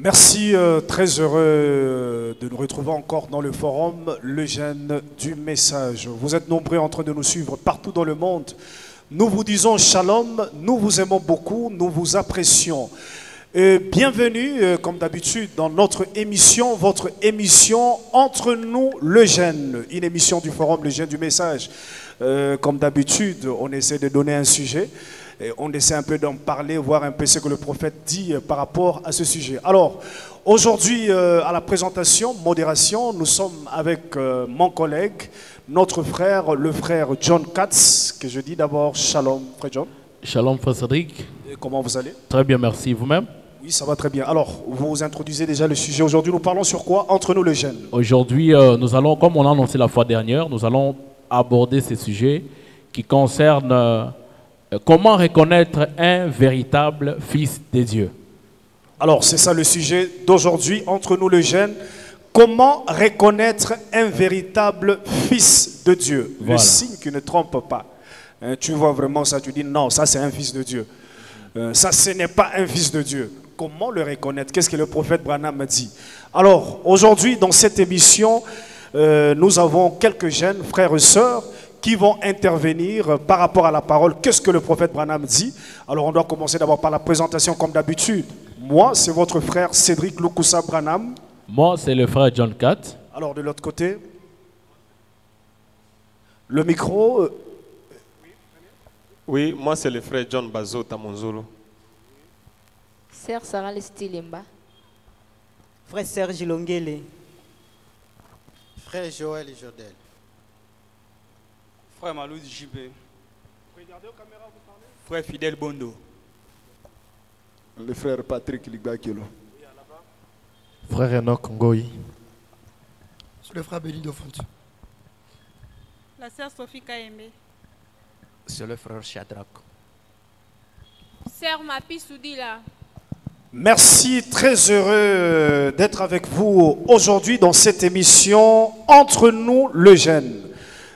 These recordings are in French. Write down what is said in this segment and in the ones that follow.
Merci, très heureux de nous retrouver encore dans le forum Le Jeune du Message. Vous êtes nombreux en train de nous suivre partout dans le monde. Nous vous disons shalom, nous vous aimons beaucoup, nous vous apprécions. Bienvenue, comme d'habitude, dans notre émission, votre émission Entre nous le Jeune, une émission du forum Le Jeune du Message. Comme d'habitude, on essaie de donner un sujet. Et on essaie un peu d'en parler, voir un peu ce que le prophète dit par rapport à ce sujet. Alors, aujourd'hui, à la présentation, modération, nous sommes avec mon collègue, notre frère, le frère John Katz, que je dis d'abord shalom, frère John. Shalom, frère Cédric. Et comment vous allez? Très bien, merci. Vous-même? Oui, ça va très bien. Alors, vous introduisez déjà le sujet. Aujourd'hui, nous parlons sur quoi? Entre nous, le jeune. Aujourd'hui, nous allons, comme on l'a annoncé la fois dernière, nous allons aborder ces sujets qui concernent... comment reconnaître un véritable fils de Dieu? Alors, c'est ça le sujet d'aujourd'hui, entre nous le jeune. Comment reconnaître un véritable fils de Dieu? Voilà. Le signe qui ne trompe pas. Tu vois vraiment ça, tu dis non, ça c'est un fils de Dieu. Ça, ce n'est pas un fils de Dieu. Comment le reconnaître? Qu'est-ce que le prophète Branham dit? Alors, aujourd'hui, dans cette émission, nous avons quelques jeunes frères et sœurs qui vont intervenir par rapport à la parole. Qu'est-ce que le prophète Branham dit? Alors on doit commencer d'abord par la présentation comme d'habitude. Moi, c'est votre frère Cédric Lukusa Branham. Moi, c'est le frère John Katz. Alors de l'autre côté, le micro. Oui, moi c'est le frère John Bazo Tamonzolo. Sœur Sarah Lestilemba. Frère Serge Longele. Frère Joël et Jodel. Frère Malou JP. Frère Fidèle Bondo. Le frère Patrick Ligbakelo. Frère Enoch Ngoyi. C'est le frère Béni Fonte. La sœur Sophie Kaembe. C'est le frère Shadrach. Sœur Mapi Soudila. Merci, très heureux d'être avec vous aujourd'hui dans cette émission Entre nous le jeune.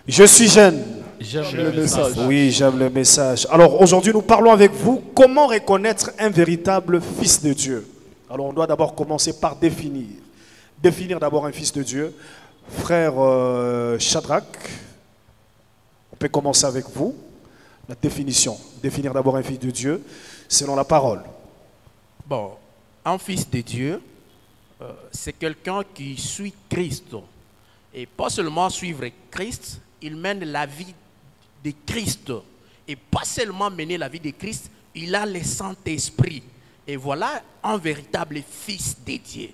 Je suis jeune. J'aime le message. Oui, j'aime le message. Alors aujourd'hui, nous parlons avec vous comment reconnaître un véritable fils de Dieu. Alors on doit d'abord commencer par définir. Définir d'abord un fils de Dieu. Frère Shadrach, on peut commencer avec vous. La définition. Définir d'abord un fils de Dieu selon la parole. Bon, un fils de Dieu, c'est quelqu'un qui suit Christ. Et pas seulement suivre Christ, il mène la vie de Christ. Et pas seulement mener la vie de Christ, il a le Saint-Esprit. Et voilà un véritable fils de Dieu.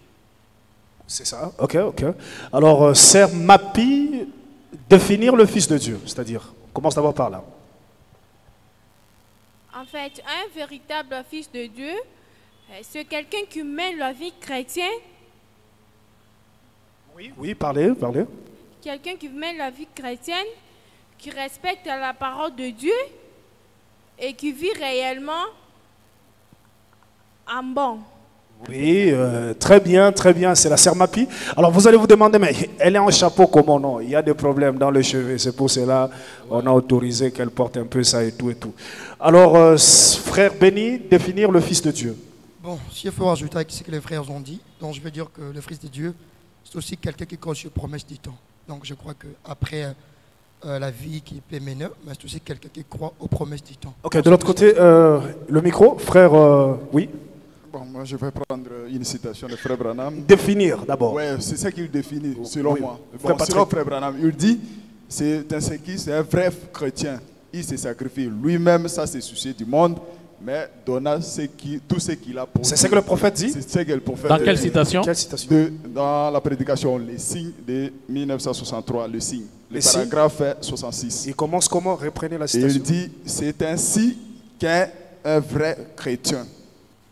C'est ça, ok. Alors, Sœur Mapi, définir le fils de Dieu, c'est-à-dire, on commence d'abord par là. En fait, un véritable fils de Dieu, c'est quelqu'un qui mène la vie chrétienne. Oui, parlez. Quelqu'un qui mène la vie chrétienne, qui respecte la parole de Dieu et qui vit réellement en bon. Oui, très bien, c'est la sœur Mapi. Alors vous allez vous demander, mais elle est en chapeau comment non? Il y a des problèmes dans le cheveu, c'est pour cela on a autorisé qu'elle porte un peu ça et tout. Alors, frère Béni, définir le fils de Dieu. Bon, si il faut rajouter à ce que les frères ont dit, donc je veux dire que le fils de Dieu, c'est aussi quelqu'un qui croit sur promesse du temps. Donc je crois qu'après la vie qui peut mener, mais c'est aussi quelqu'un qui croit aux promesses du temps. Ok, de l'autre côté, le micro, frère, oui. Bon, moi je vais prendre une citation de frère Branham. Définir d'abord. Oui, c'est ça qu'il définit, selon moi. Bon, selon frère Branham, il dit, c'est un vrai chrétien. Il se sacrifie lui-même, ça c'est soucier du monde, mais donna tout ce qu'il a pour. C'est ce que le prophète dit? C'est ce que le prophète dit. Dans quelle citation? Dans la prédication, les signes de 1963, le signe. Le paragraphe 66. Il commence comment? Reprenez la citation. Il dit, c'est ainsi qu'un vrai chrétien.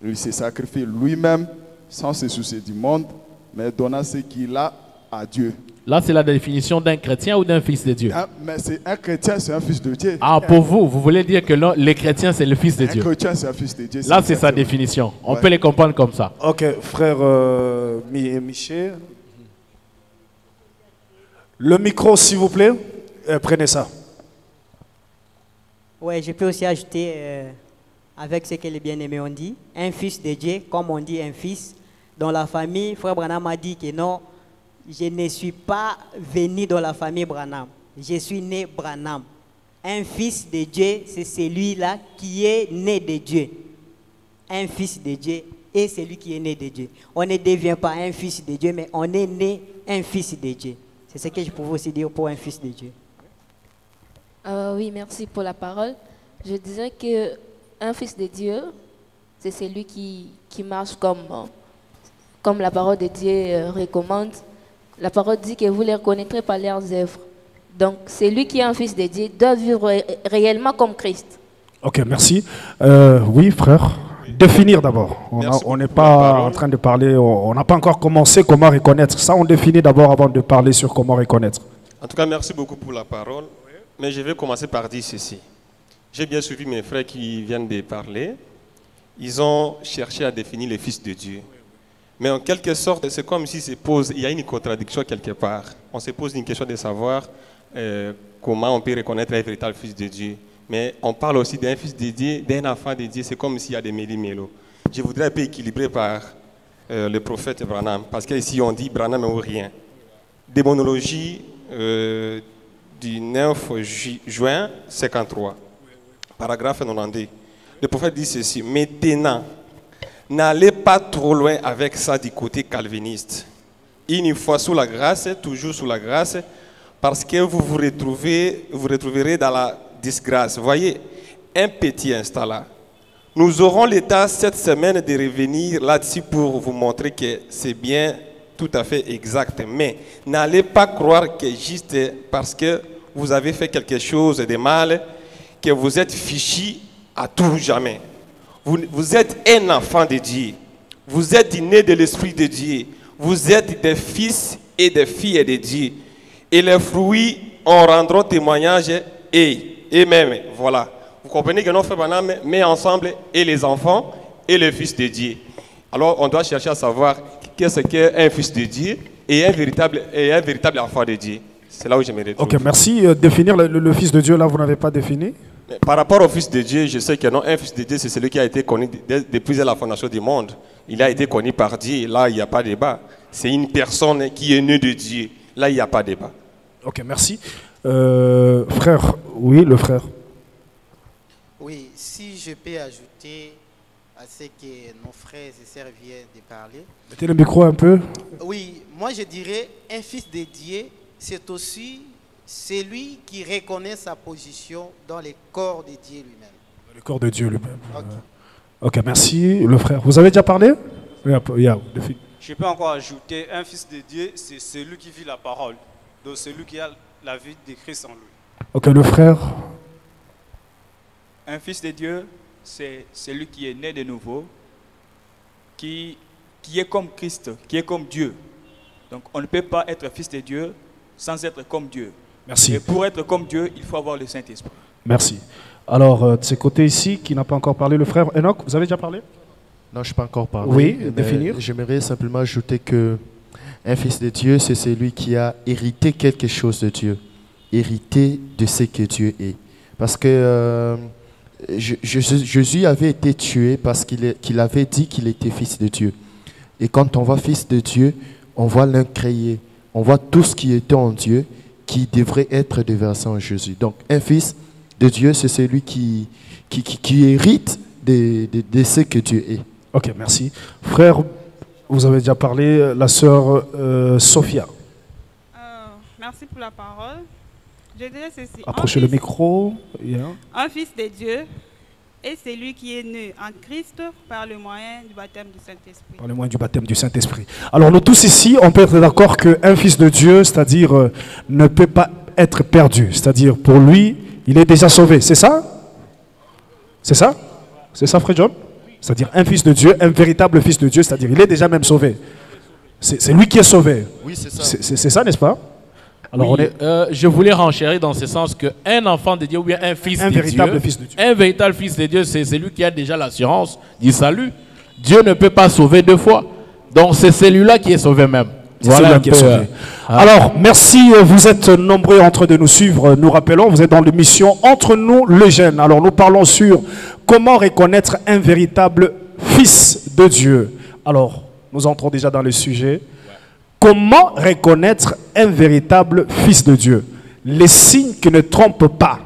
Il s'est sacrifié lui-même sans se soucier du monde, mais donna ce qu'il a à Dieu. Là, c'est la définition d'un chrétien ou d'un fils de Dieu? Mais c'est un chrétien, c'est un fils de Dieu. Ah, pour vous voulez dire que le chrétien, c'est le fils de Dieu? Un chrétien, c'est un fils de Dieu. Là, c'est sa définition. On peut les comprendre comme ça. Ok, frère Michel. Le micro, s'il vous plaît. Prenez ça. Oui, je peux aussi ajouter avec ce que les bien-aimés ont dit. Un fils de Dieu, comme on dit un fils, dans la famille, frère Branham a dit que non, je ne suis pas venu dans la famille Branham. Je suis né Branham. Un fils de Dieu, c'est celui-là qui est né de Dieu. Un fils de Dieu est celui qui est né de Dieu. On ne devient pas un fils de Dieu, mais on est né un fils de Dieu. C'est ce que je pouvais aussi dire pour un fils de Dieu. Oui, merci pour la parole. Je dirais qu'un fils de Dieu, c'est celui qui marche comme la parole de Dieu recommande. La parole dit que vous les reconnaîtrez par leurs œuvres. Donc, celui qui est un fils de Dieu doit vivre réellement comme Christ. Ok, merci. Oui, frère. Définir d'abord. On n'est pas en train de parler, on n'a pas encore commencé comment reconnaître. Ça, on définit d'abord avant de parler sur comment reconnaître. En tout cas, merci beaucoup pour la parole. Mais je vais commencer par dire ceci. J'ai bien suivi mes frères qui viennent de parler. Ils ont cherché à définir les fils de Dieu. Mais en quelque sorte, c'est comme si il y a une contradiction quelque part. On se pose une question de savoir comment on peut reconnaître un véritable fils de Dieu. Mais on parle aussi d'un fils de Dieu, d'un enfant de Dieu. C'est comme s'il y a des méli-mélos. Je voudrais un peu équilibrer par le prophète Branham. Parce qu'ici, on dit Branham ou rien. Démonologie du 9 juin 53, paragraphe 92. Le prophète dit ceci: maintenant, n'allez pas trop loin avec ça du côté calviniste. Une fois sous la grâce, toujours sous la grâce, parce que vous retrouverez dans la disgrâce. Voyez, un petit instant là. Nous aurons l'état cette semaine de revenir là-dessus pour vous montrer que c'est bien tout à fait exact. Mais n'allez pas croire que juste parce que vous avez fait quelque chose de mal, que vous êtes fichu à tout jamais. Vous êtes un enfant de Dieu. Vous êtes né de l'Esprit de Dieu. Vous êtes des fils et des filles de Dieu. Et les fruits en rendront témoignage et même, voilà. Vous comprenez que nos frères Branham met ensemble et les enfants et les fils de Dieu. Alors on doit chercher à savoir qu'est-ce qu'un fils de Dieu et un véritable enfant de Dieu. C'est là où je me retrouve. Ok, merci. Définir le fils de Dieu, là, vous n'avez pas défini? Par rapport au fils de Dieu, je sais que non, un fils de Dieu, c'est celui qui a été connu depuis la fondation du monde. Il a été connu par Dieu. Là, il n'y a pas de débat. C'est une personne qui est née de Dieu. Là, il n'y a pas de débat. Ok, merci. Frère, oui, le frère. Oui, si je peux ajouter à ce que nos frères et sœurs viennent de parler. Mettez le micro un peu. Oui, moi je dirais un fils de Dieu, c'est aussi celui qui reconnaît sa position dans le corps de Dieu lui-même. Le corps de Dieu lui-même. Ok, merci. Le frère, vous avez déjà parlé? Je peux encore ajouter, un fils de Dieu, c'est celui qui vit la parole. Donc celui qui a la vie de Christ en lui. Ok, le frère. Un fils de Dieu, c'est celui qui est né de nouveau, qui est comme Christ, qui est comme Dieu. Donc on ne peut pas être fils de Dieu sans être comme Dieu. Merci. Et pour être comme Dieu, il faut avoir le Saint-Esprit. Merci. Alors, de ce côté ici, qui n'a pas encore parlé, le frère Enoch, vous avez déjà parlé? Non, je n'ai pas encore parlé. Oui, définir. J'aimerais simplement ajouter que un fils de Dieu, c'est celui qui a hérité quelque chose de Dieu. Hérité de ce que Dieu est. Parce que Jésus avait été tué parce qu'il avait dit qu'il était fils de Dieu. Et quand on voit fils de Dieu, on voit l'incréé. On voit tout ce qui était en Dieu qui devrait être déversé en Jésus. Donc un fils de Dieu, c'est celui qui hérite de ce que Dieu est. Ok, merci. Frère, vous avez déjà parlé, la sœur Sophia. Merci pour la parole. Je dirais ceci. Approchez le micro. Un fils de Dieu est celui qui est né en Christ par le moyen du baptême du Saint-Esprit. Par le moyen du baptême du Saint-Esprit. Alors nous tous ici, on peut être d'accord qu'un fils de Dieu, c'est-à-dire ne peut pas être perdu. C'est-à-dire pour lui, il est déjà sauvé. C'est ça? C'est ça? C'est ça, frère John? C'est-à-dire un fils de Dieu, un véritable fils de Dieu, c'est-à-dire il est déjà même sauvé. C'est lui qui est sauvé. Oui, c'est ça. C'est ça, n'est-ce pas? Alors oui, je voulais renchérir dans ce sens qu'un enfant de Dieu ou bien un fils de Dieu, fils de Dieu, un véritable fils de Dieu, c'est celui qui a déjà l'assurance du salut. Dieu ne peut pas sauver deux fois. Donc c'est celui-là qui est sauvé même. Voilà qui est sauvé. Alors, merci, vous êtes nombreux en train de nous suivre. Nous rappelons, vous êtes dans l'émission Entre nous, le jeune. Alors, nous parlons sur comment reconnaître un véritable fils de Dieu. Alors, nous entrons déjà dans le sujet. Comment reconnaître un véritable fils de Dieu? Les signes qui ne trompent pas,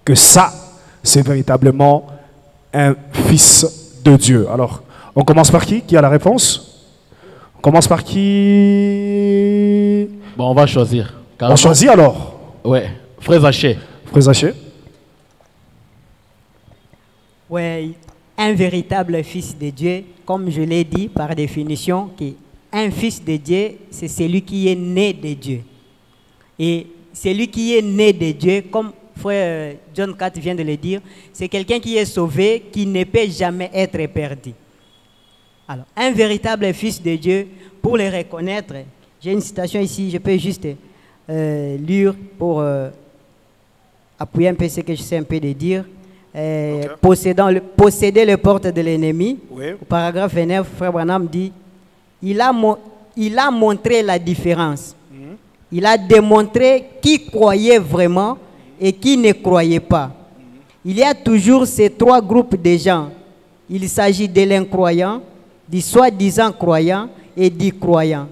que ça, c'est véritablement un fils de Dieu. Alors, on commence par qui? Qui a la réponse? On commence par qui? Bon, on va choisir. On choisit alors? Ouais, Frère Zaché. Frère Zaché. Oui, un véritable fils de Dieu, comme je l'ai dit par définition, un fils de Dieu, c'est celui qui est né de Dieu. Et celui qui est né de Dieu, comme frère John 4 vient de le dire, c'est quelqu'un qui est sauvé, qui ne peut jamais être perdu. Alors, un véritable fils de Dieu, pour le reconnaître, j'ai une citation ici, je peux juste lire pour appuyer un peu ce que je sais un peu de dire. Okay. Posséder les portes de l'ennemi. Oui. Au paragraphe 9, frère Branham dit, il a montré la différence. Il a démontré qui croyait vraiment et qui ne croyait pas. Il y a toujours ces trois groupes de gens. Il s'agit de l'incroyant, du soi-disant croyant et du croyant.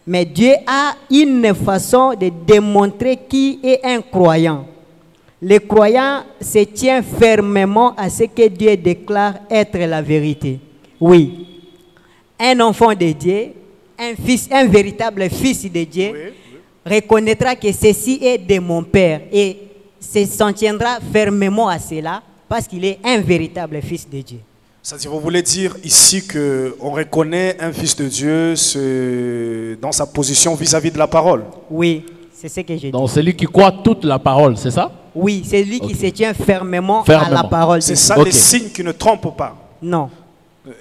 Mais Dieu a une façon de démontrer qui est un croyant. Le croyant se tient fermement à ce que Dieu déclare être la vérité. Oui, un enfant de Dieu, un véritable fils de Dieu, reconnaîtra que ceci est de mon Père et s'en tiendra fermement à cela parce qu'il est un véritable fils de Dieu. C'est-à-dire, vous voulez dire ici qu'on reconnaît un fils de Dieu dans sa position vis-à-vis de la parole? Oui, c'est ce que j'ai dit. Donc, celui qui croit toute la parole, c'est ça? Oui, c'est lui qui se tient fermement à la parole. C'est ça, les signes qui ne trompent pas? Non.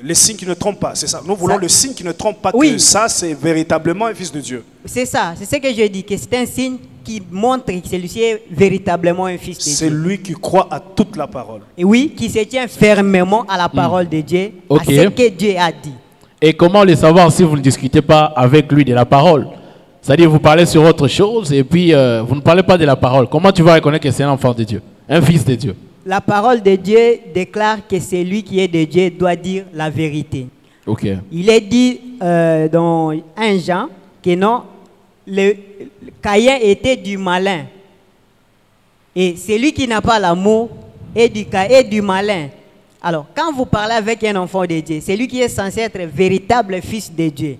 Les signes qui ne trompent pas, c'est ça. Nous voulons le signe qui ne trompe pas, que ça, c'est véritablement un fils de Dieu. C'est ça, c'est ce que je dis, que c'est un signe qui montre que celui-ci est véritablement un fils de Dieu. C'est lui qui croit à toute la parole. Et oui, qui se tient fermement à la parole de Dieu, à ce que Dieu a dit. Et comment le savoir si vous ne discutez pas avec lui de la parole? C'est-à-dire, vous parlez sur autre chose et puis vous ne parlez pas de la parole. Comment tu vas reconnaître que c'est un enfant de Dieu, un fils de Dieu? La parole de Dieu déclare que celui qui est de Dieu doit dire la vérité. Okay. Il est dit dans 1 Jean que non, le Caïn était du malin. Et celui qui n'a pas l'amour est du malin. Alors, quand vous parlez avec un enfant de Dieu, celui qui est censé être véritable fils de Dieu,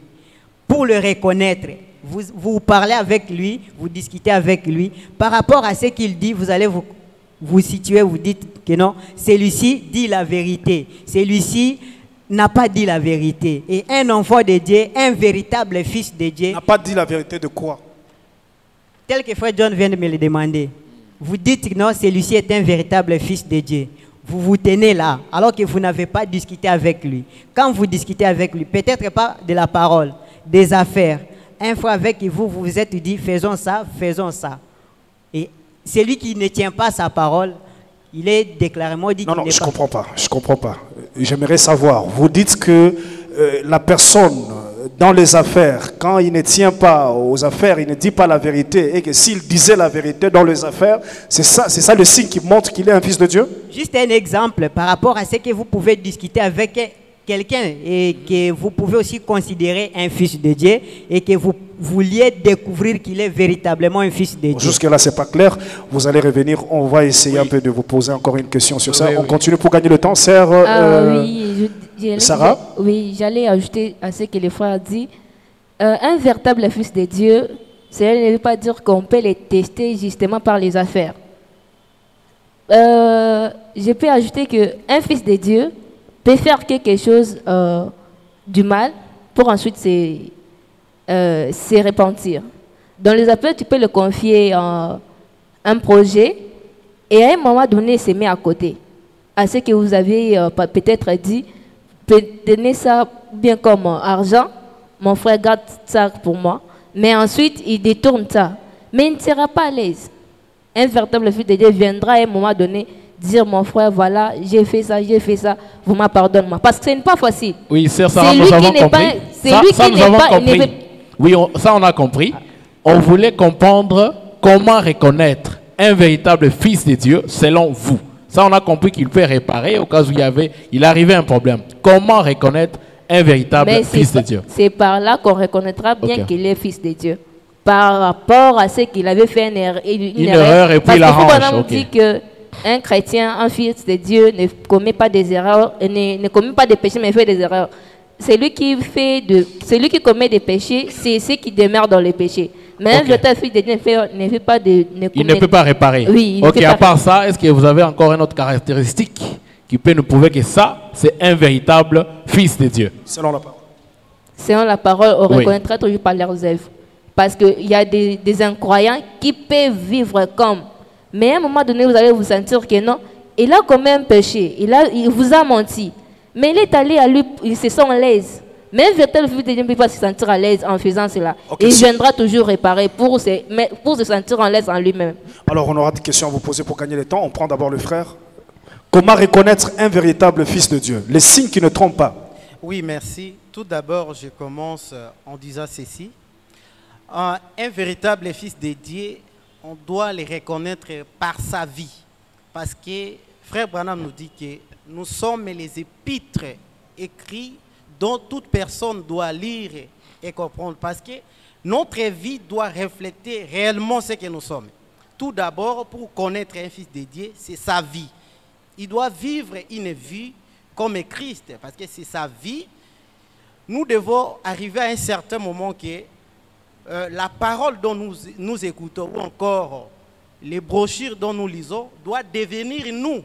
pour le reconnaître, vous parlez avec lui, vous discutez avec lui. Par rapport à ce qu'il dit, vous allez vous situez, vous dites que non, celui-ci dit la vérité. Celui-ci n'a pas dit la vérité. Et un enfant de Dieu, un véritable fils de Dieu... N'a pas dit la vérité de quoi? Tel que frère John vient de me le demander. Vous dites que non, celui-ci est un véritable fils de Dieu. Vous vous tenez là, alors que vous n'avez pas discuté avec lui. Quand vous discutez avec lui, peut-être pas de la parole, des affaires. Un fois avec vous, vous vous êtes dit, faisons ça, faisons ça. Et celui qui ne tient pas sa parole, il est déclarément dit qu'il n'est pas... Non, je ne comprends pas. Je comprends pas. J'aimerais savoir. Vous dites que la personne, dans les affaires, quand il ne tient pas aux affaires, il ne dit pas la vérité, et que s'il disait la vérité dans les affaires, c'est ça le signe qui montre qu'il est un fils de Dieu? Juste un exemple par rapport à ce que vous pouvez discuter avec quelqu'un et que vous pouvez aussi considérer un fils de Dieu et que vous vouliez découvrir qu'il est véritablement un fils de Dieu. Jusque-là, ce n'est pas clair. Vous allez revenir. On va essayer un peu de vous poser encore une question sur ça. On continue pour gagner le temps. Sœur Sarah? Oui, j'allais ajouter à ce que le frère a dit. Un véritable fils de Dieu, cela ne veut pas dire qu'on peut les tester justement par les affaires. Je peux ajouter qu'un fils de Dieu peut faire quelque chose du mal pour ensuite se repentir. Dans les appels, tu peux le confier un projet et à un moment donné, il se met à côté. À ce que vous avez peut-être dit, tenez ça bien comme argent, mon frère garde ça pour moi, mais ensuite il détourne ça. Mais il ne sera pas à l'aise. Un véritable fils de Dieu viendra à un moment donné dire mon frère, voilà, j'ai fait ça, vous me pardonnez-moi. Parce que ce n'est pas facile. Oui, c'est ça, nous avons compris. Ça, nous avons compris. Oui, ça, on a compris. On voulait comprendre comment reconnaître un véritable fils de Dieu selon vous. Ça, on a compris qu'il peut réparer au cas où il arrivait un problème. Comment reconnaître un véritable Mais fils de Dieu. c'est par là qu'on reconnaîtra bien Ok. qu'il est fils de Dieu. Par rapport à ce qu'il avait fait une erreur et puis il Parce que arrange, Branham ok. dit qu'un chrétien, un fils de Dieu ne commet pas des erreurs, ne commet pas des péchés, mais fait des erreurs. Celui qui commet des péchés, c'est ceux qui demeurent dans les péchés. Mais un véritable fils de Dieu ne fait pas de... Il ne peut pas réparer. Oui, il ne Ok, fait à pas part ça, est-ce que vous avez encore une autre caractéristique qui peut nous prouver que ça, c'est un véritable fils de Dieu? Selon la parole. Selon la parole, on Oui. reconnaîtra toujours par leurs œuvres. Parce qu'il y a des incroyants qui peuvent vivre comme. Mais à un moment donné, vous allez vous sentir que non, il a commis un péché, il vous a menti. Mais il est allé à lui, il se sent à l'aise. Mais un véritable fils de Dieu ne peut pas se sentir à l'aise en faisant cela. Ok, Il si- viendra toujours réparer pour se sentir à l'aise en lui-même. Alors, on aura des questions à vous poser pour gagner le temps. On prend d'abord le frère. Comment reconnaître un véritable fils de Dieu? Les signes qui ne trompent pas. Oui, merci. Tout d'abord, je commence en disant ceci. Un véritable fils de Dieu, on doit le reconnaître par sa vie. Parce que Frère Branham nous dit que nous sommes les épîtres écrits dont toute personne doit lire et comprendre. Parce que notre vie doit refléter réellement ce que nous sommes. Tout d'abord, pour connaître un fils de Dieu, c'est sa vie. Il doit vivre une vie comme Christ, parce que c'est sa vie. Nous devons arriver à un certain moment que la parole dont nous écoutons, ou encore les brochures dont nous lisons, doit devenir nous.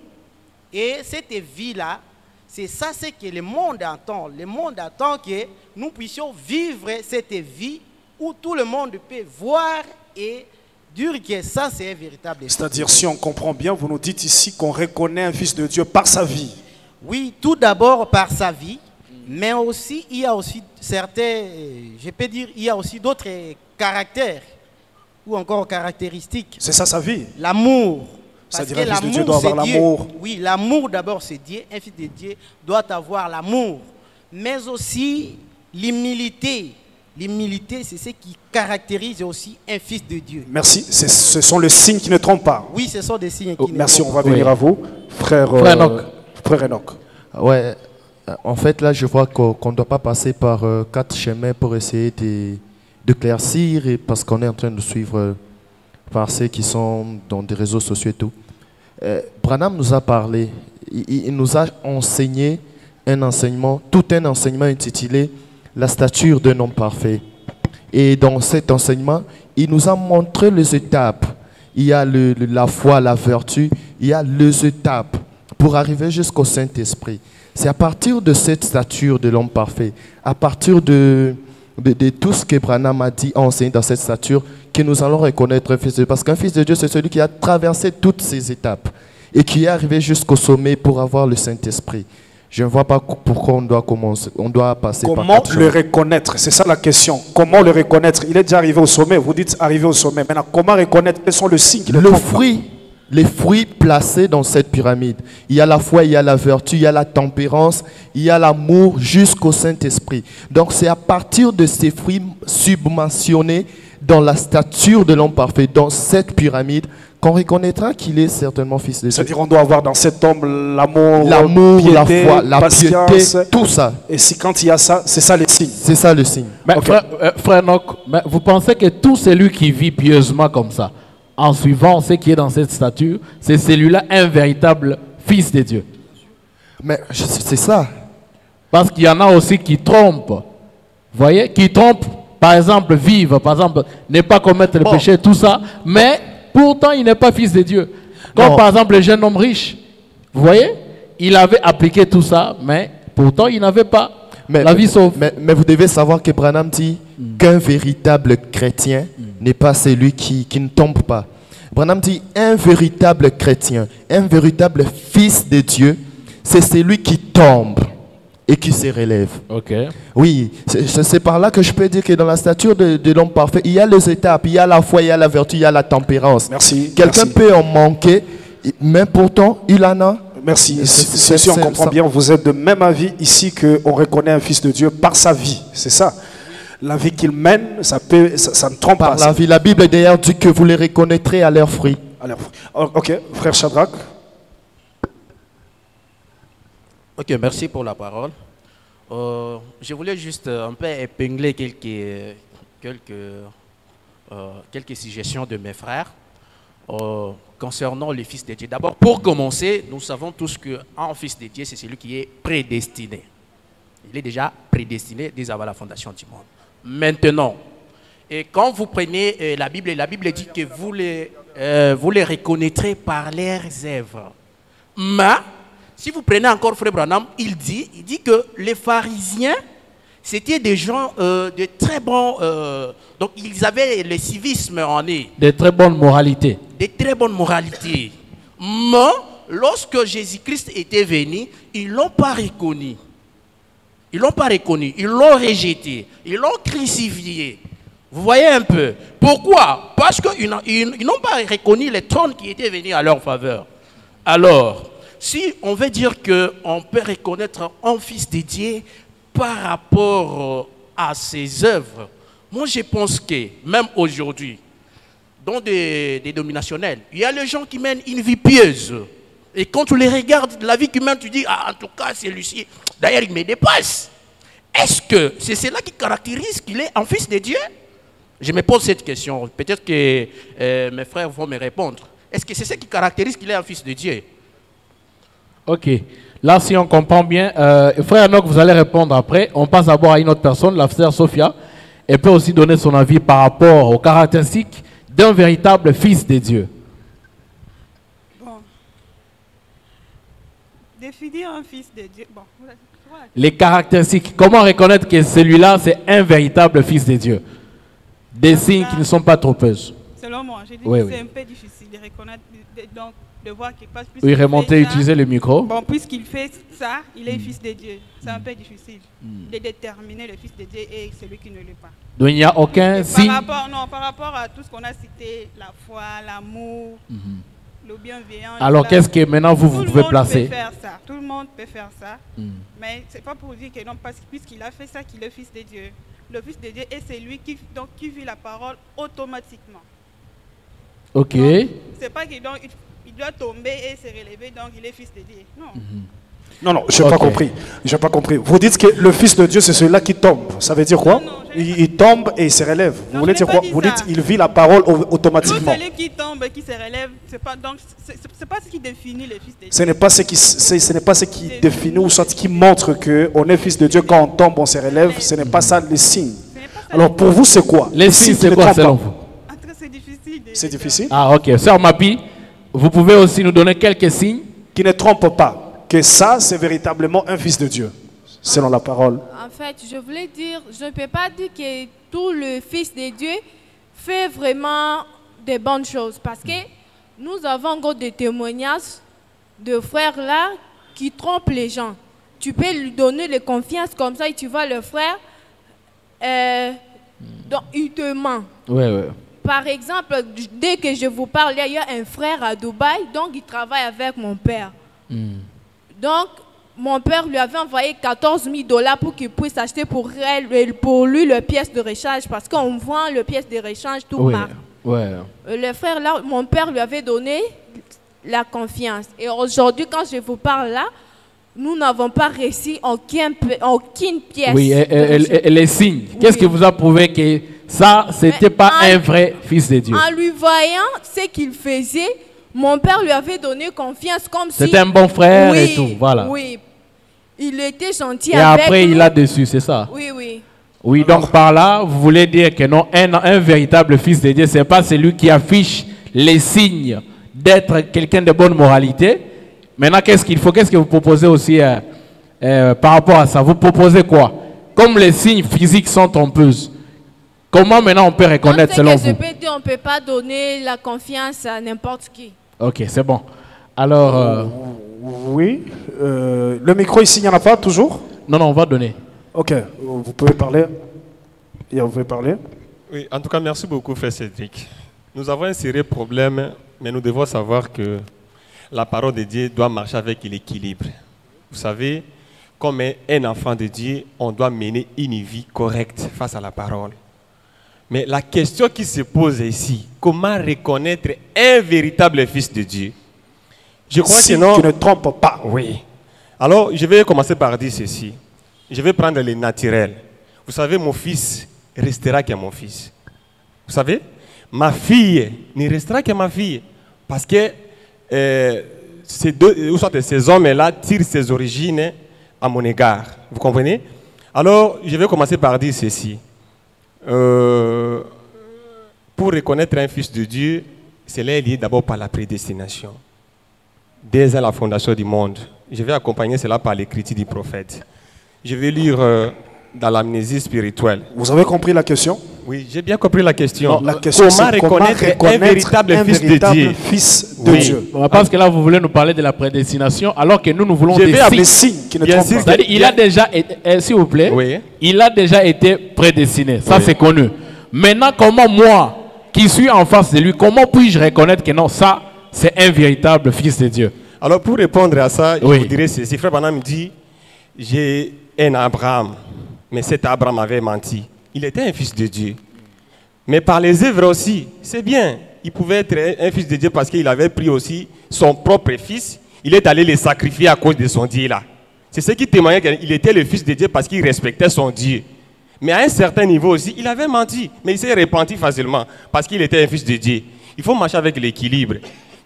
Et cette vie-là, c'est ça ce que le monde attend. Le monde attend que nous puissions vivre cette vie où tout le monde peut voir et dire que ça, c'est un véritable fils. C'est-à-dire, si on comprend bien, vous nous dites ici qu'on reconnaît un fils de Dieu par sa vie. Oui, tout d'abord par sa vie, mais aussi, il y a aussi certains, je peux dire, il y a aussi d'autres caractères ou encore caractéristiques. C'est ça sa vie. L'amour. Parce C'est-à-dire, que un fils de Dieu l'amour, doit avoir c'est Dieu. l'amour. Oui, l'amour d'abord, c'est Dieu. Un fils de Dieu doit avoir l'amour, mais aussi l'humilité. L'humilité, c'est ce qui caractérise aussi un fils de Dieu. Merci. Ce sont les signes qui ne trompent pas. Oui, ce sont des signes Oh, qui ne merci, on trompent va pas. venir à vous. Frère Enoch. Frère Enoch. Ouais, en fait, là, je vois qu'on ne doit pas passer par 4 chemins pour essayer de claircir, et parce qu'on est en train de suivre par ceux qui sont dans des réseaux sociaux et tout. Branham nous a parlé, il nous a enseigné un enseignement, tout un enseignement intitulé « La stature d'un homme parfait ». Et dans cet enseignement, il nous a montré les étapes. Il y a la foi, la vertu, il y a les étapes pour arriver jusqu'au Saint-Esprit. C'est à partir de cette stature de l'homme parfait, à partir de tout ce que Branham a dit, enseigné dans cette stature, que nous allons reconnaître un fils de Dieu. Parce qu'un fils de Dieu, c'est celui qui a traversé toutes ces étapes et qui est arrivé jusqu'au sommet pour avoir le Saint-Esprit. Je ne vois pas pourquoi on doit passer par Comment 4 le chemins. reconnaître? C'est ça la question. Comment le reconnaître? Il est déjà arrivé au sommet. Vous dites arrivé au sommet. Maintenant, comment reconnaître? Quels sont les signes qui le trompent pas? Les fruits placés dans cette pyramide. Il y a la foi, il y a la vertu, il y a la tempérance, il y a l'amour jusqu'au Saint-Esprit. Donc c'est à partir de ces fruits submentionnés dans la stature de l'homme parfait, dans cette pyramide, qu'on reconnaîtra qu'il est certainement fils de Dieu. C'est-à-dire qu'on doit avoir dans cet homme l'amour, la piété, foi, la patience, piété, tout ça. Et si quand il y a ça, c'est ça les signes. C'est ça le signe. Mais frère Enoch, mais vous pensez que tout celui qui vit pieusement comme ça, en suivant ce qui est dans cette stature, c'est celui-là un véritable fils de Dieu? Mais c'est ça. Parce qu'il y en a aussi qui trompent. Vous voyez? Qui trompent, par exemple, vivre, par exemple, ne pas commettre le péché, tout ça, mais pourtant il n'est pas fils de Dieu. Comme Non. par exemple le jeune homme riche. Vous voyez? Il avait appliqué tout ça, mais pourtant il n'avait pas la vie sauve. Mais vous devez savoir que Branham dit qu'un véritable chrétien n'est pas celui qui ne tombe pas. Branham dit un véritable chrétien, un véritable fils de Dieu, c'est celui qui tombe et qui se relève. Ok. Oui, c'est par là que je peux dire que dans la stature de l'homme parfait, il y a les étapes, il y a la foi, il y a la vertu, il y a la tempérance. Merci. Quelqu'un peut en manquer, mais pourtant il en a. Merci. Si on comprend bien, vous êtes de même avis ici qu'on reconnaît un fils de Dieu par sa vie. C'est ça. La vie qu'il mène, ça ne trompe pas. Par la vie, la Bible d'ailleurs dit que vous les reconnaîtrez à leurs fruits. Ok, frère Shadrach. Ok, merci pour la parole. Je voulais juste un peu épingler quelques suggestions de mes frères concernant le Fils de Dieu. D'abord, pour commencer, nous savons tous qu'un Fils de Dieu, c'est celui qui est prédestiné. Il est déjà prédestiné dès avant la fondation du monde. Maintenant, et quand vous prenez la Bible dit que vous les reconnaîtrez par leurs œuvres. Mais, si vous prenez encore Frère Branham, il dit que les pharisiens, c'était des gens de très bons... donc, ils avaient le civisme en eux. De très bonnes moralités. De très bonnes moralités. Mais, lorsque Jésus-Christ était venu, ils ne l'ont pas reconnu. Ils ne l'ont pas reconnu. Ils l'ont rejeté. Ils l'ont crucifié. Vous voyez un peu. Pourquoi? Parce qu'ils n'ont pas reconnu les trônes qui étaient venus à leur faveur. Alors, si on veut dire qu'on peut reconnaître un Fils de Dieu par rapport à ses œuvres, moi je pense que même aujourd'hui, dans des dénominationnels, il y a les gens qui mènent une vie pieuse. Et quand tu les regardes, la vie qu'ils mènent, tu dis, ah, en tout cas, c'est Lucie. D'ailleurs, il me dépasse. Est-ce que c'est cela qui caractérise qu'il est un Fils de Dieu? Je me pose cette question. Peut-être que mes frères vont me répondre. Est-ce que c'est ce qui caractérise qu'il est un Fils de Dieu? Ok. Là, si on comprend bien, frère Enoch, vous allez répondre après. On passe d'abord à une autre personne, la sœur Sophia. Elle peut aussi donner son avis par rapport aux caractéristiques d'un véritable Fils de Dieu. Bon. Définir un Fils de Dieu. Bon. Les caractéristiques. Comment reconnaître que celui-là, c'est un véritable Fils de Dieu? Des signes qui ne sont pas trompeuses. Selon moi, j'ai dit oui, que oui. c'est un peu difficile de reconnaître, donc de voir qu'il passe plus. Oui, remonter, utiliser le micro. Bon, puisqu'il fait ça, il est Fils de Dieu. C'est un peu difficile de déterminer le Fils de Dieu et celui qui ne l'est pas. Donc il n'y a aucun signe. Par rapport à tout ce qu'on a cité, la foi, l'amour, le bienveillant. Alors qu'est-ce que maintenant vous pouvez placer? Tout le monde peut faire ça. Tout le monde peut faire ça. Mais c'est pas pour dire que non, parce puisqu'il a fait ça qu'il est Fils de Dieu. Le Fils de Dieu est celui qui vit la parole automatiquement. Ok. C'est pas qu'il doit tomber et se relever, donc il est Fils de Dieu. Non. Non, je n'ai pas compris. Je n'ai pas compris. Vous dites que le Fils de Dieu, c'est celui-là qui tombe. Ça veut dire quoi? Il tombe et il se relève. Vous voulez dire quoi? Vous dites qu'il vit la parole automatiquement. Celui qui tombe et qui se relève, c'est pas ce qui définit le Fils de Dieu. Ce n'est pas ce qui définit ou soit qui montre qu'on est Fils de Dieu quand on tombe, on se relève. Ce n'est pas ça le signe. Alors pour vous, c'est quoi? Les signes, c'est quoi selon vous? C'est difficile. C'est difficile? Ah, ok. Sœur Mapi, vous pouvez aussi nous donner quelques signes qui ne trompent pas. Que ça, c'est véritablement un Fils de Dieu, selon la parole. En fait, je voulais dire, je ne peux pas dire que tout le Fils de Dieu fait vraiment des bonnes choses. Parce que nous avons encore des témoignages de frères là qui trompent les gens. Tu peux lui donner les confiances comme ça et tu vois le frère, donc il te ment. Ouais, ouais. Par exemple, dès que je vous parle, il y a un frère à Dubaï, donc il travaille avec mon père. Donc, mon père lui avait envoyé 14 000 $ pour qu'il puisse acheter pour lui le pièce de rechange, parce qu'on vend le pièce de rechange tout marque. Ouais. Le frère là, mon père lui avait donné la confiance. Et aujourd'hui, quand je vous parle là, nous n'avons pas réussi aucune pièce. Oui, et les signes. Qu'est-ce qui vous a prouvé que ça, c'était pas un vrai Fils de Dieu? En lui voyant ce qu'il faisait, mon père lui avait donné confiance comme si... C'était un bon frère et tout, voilà. Oui, il était gentil et avec après, nous. il a dessus, c'est ça? Oui, oui. Oui, donc par là, vous voulez dire que non, un véritable Fils de Dieu, ce n'est pas celui qui affiche les signes d'être quelqu'un de bonne moralité. Maintenant, qu'est-ce qu'il faut? Qu'est-ce que vous proposez aussi par rapport à ça? Vous proposez quoi? Comme les signes physiques sont trompeuses, comment maintenant on peut reconnaître selon vous? On ne peut pas donner la confiance à n'importe qui. Ok, c'est bon. Alors... Oui. Le micro ici, il n'y en a pas toujours? Non, on va donner. Ok, vous pouvez parler. Vous pouvez parler. Oui, en tout cas, merci beaucoup, frère Cédric. Nous avons un sérieux problème, mais nous devons savoir que la parole de Dieu doit marcher avec l'équilibre. Vous savez, comme un enfant de Dieu, on doit mener une vie correcte face à la parole. Mais la question qui se pose ici, comment reconnaître un véritable Fils de Dieu? Je crois sinon, tu ne trompes pas. Oui. Alors, je vais commencer par dire ceci. je vais prendre les naturels. Vous savez, mon fils restera que mon fils. Vous savez, ma fille ne restera que ma fille. Parce que ces hommes-là tirent ses origines à mon égard. Vous comprenez? Alors, je vais commencer par dire ceci. Pour reconnaître un fils de Dieu, cela est lié d'abord par la prédestination. Dès la fondation du monde. Je vais accompagner cela par l'écriture du prophète. Je vais lire dans l'amnésie spirituelle. Vous avez compris la question? Oui, j'ai bien compris la question. Non, la question comment reconnaître un véritable fils de Dieu? Parce que là, vous voulez nous parler de la prédestination, alors que nous voulons des signes qui ne trompent pas. C'est-à-dire, il a déjà été, s'il vous plaît, il a déjà été prédestiné. Ça, c'est connu. Maintenant, comment moi, qui suis en face de lui, comment puis-je reconnaître que non, ça, c'est un véritable fils de Dieu? Alors, pour répondre à ça, je vous dirais ceci. Frère Branham me dit, j'ai un Abraham, mais cet Abraham avait menti. Il était un fils de Dieu. Mais par les œuvres aussi, c'est bien. Il pouvait être un fils de Dieu parce qu'il avait pris aussi son propre fils. Il est allé le sacrifier à cause de son Dieu là. C'est ce qui témoignait qu'il était le fils de Dieu parce qu'il respectait son Dieu. Mais à un certain niveau aussi, il avait menti. Mais il s'est repenti facilement parce qu'il était un fils de Dieu. Il faut marcher avec l'équilibre.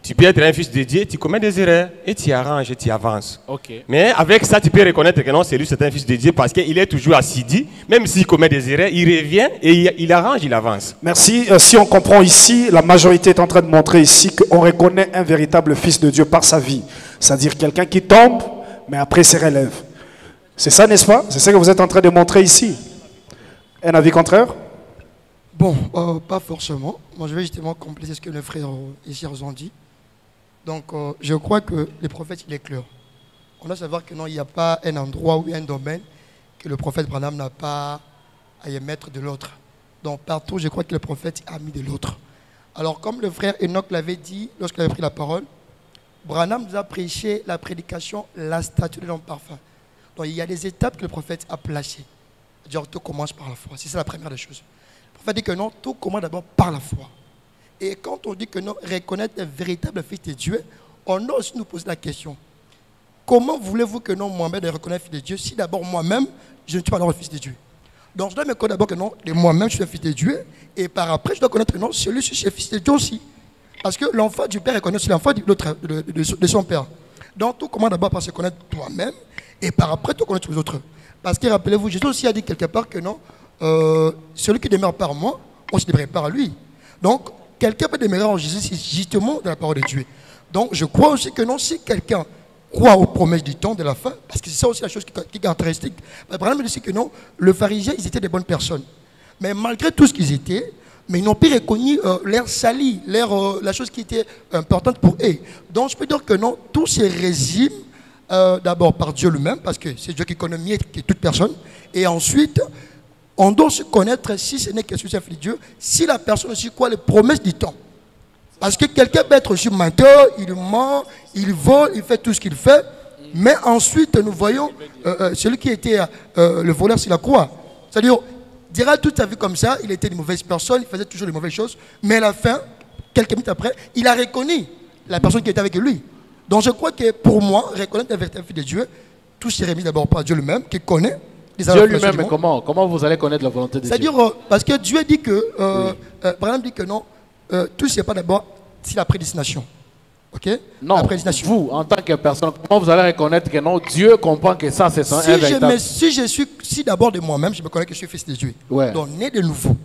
Tu peux être un fils de Dieu, tu commets des erreurs et tu arranges et tu avances. Okay. Mais avec ça, tu peux reconnaître que non, c'est lui, c'est un fils de Dieu parce qu'il est toujours assidu. Même s'il commet des erreurs, il revient et il arrange, il avance. Merci. Si on comprend ici, la majorité est en train de montrer ici qu'on reconnaît un véritable fils de Dieu par sa vie. C'est-à-dire quelqu'un qui tombe, mais après se relève. C'est ça, n'est-ce pas? C'est ça que vous êtes en train de montrer ici. Un avis contraire? Bon, pas forcément. Moi, je vais justement compléter ce que les frères ici ont dit. Donc, je crois que le prophète, il est clair. On doit savoir que non, il n'y a pas un endroit ou un domaine que le prophète Branham n'a pas à y mettre de l'autre. Donc, partout, je crois que le prophète a mis de l'autre. Alors, comme le frère Enoch l'avait dit lorsqu'il avait pris la parole, Branham nous a prêché la prédication, la statue de l'homme parfait. Donc, il y a des étapes que le prophète a placées. C'est-à-dire, tout commence par la foi. C'est ça la première des choses. Le prophète dit que non, tout commence d'abord par la foi. Et quand on dit que non, reconnaître un véritable fils de Dieu, on doit aussi nous poser la question. Comment voulez-vous que non, Mohamed reconnaisse fils de Dieu si d'abord moi-même, je ne suis pas le fils de Dieu? Donc je dois me connaître d'abord que non, moi-même je suis un fils de Dieu, et par après je dois connaître que non, celui-ci c'est fils de Dieu aussi. Parce que l'enfant du père reconnaît aussi l'enfant de son père. Donc tout commence d'abord par se connaître toi-même, et par après tu connais tous les autres. Parce que rappelez-vous, Jésus aussi a dit quelque part que non, celui qui demeure par moi, on se demeure par lui. Donc, quelqu'un peut demeurer en Jésus, c'est justement de la parole de Dieu. Donc, je crois aussi que non, si quelqu'un croit aux promesses du temps de la fin, parce que c'est ça aussi la chose qui est caractéristique. Par exemple, il dit que non, les pharisiens, ils étaient des bonnes personnes. Mais malgré tout ce qu'ils étaient, mais ils n'ont pas reconnu leur salut, la chose qui était importante pour eux. Donc, je peux dire que non, tout se résume d'abord par Dieu lui-même, parce que c'est Dieu qui connaît mieux que toute personne. Et ensuite, on doit se connaître, si ce n'est que ce chef de Dieu, si la personne aussi croit les promesses du temps. Parce que quelqu'un peut être aussi menteur, il ment, il vole, il fait tout ce qu'il fait. Mais ensuite, nous voyons celui qui était le voleur sur la croix. C'est-à-dire, dira toute sa vie comme ça, il était une mauvaise personne, il faisait toujours les mauvaises choses. Mais à la fin, quelques minutes après, il a reconnu la personne qui était avec lui. Donc je crois que pour moi, reconnaître la véritable fille de Dieu, tout s'est remis d'abord par Dieu lui-même, qui connaît. Dieu lui-même, mais comment vous allez connaître la volonté de Dieu? C'est-à-dire, parce que Dieu dit que, par exemple, dit que non, tout c'est pas d'abord, c'est la prédestination. Ok? Non, la prédestination. Vous, en tant que personne, comment vous allez reconnaître que non, Dieu comprend que ça, c'est un véritable... Si d'abord de moi-même, je me connais que je suis fils de Dieu, donc né de nouveau.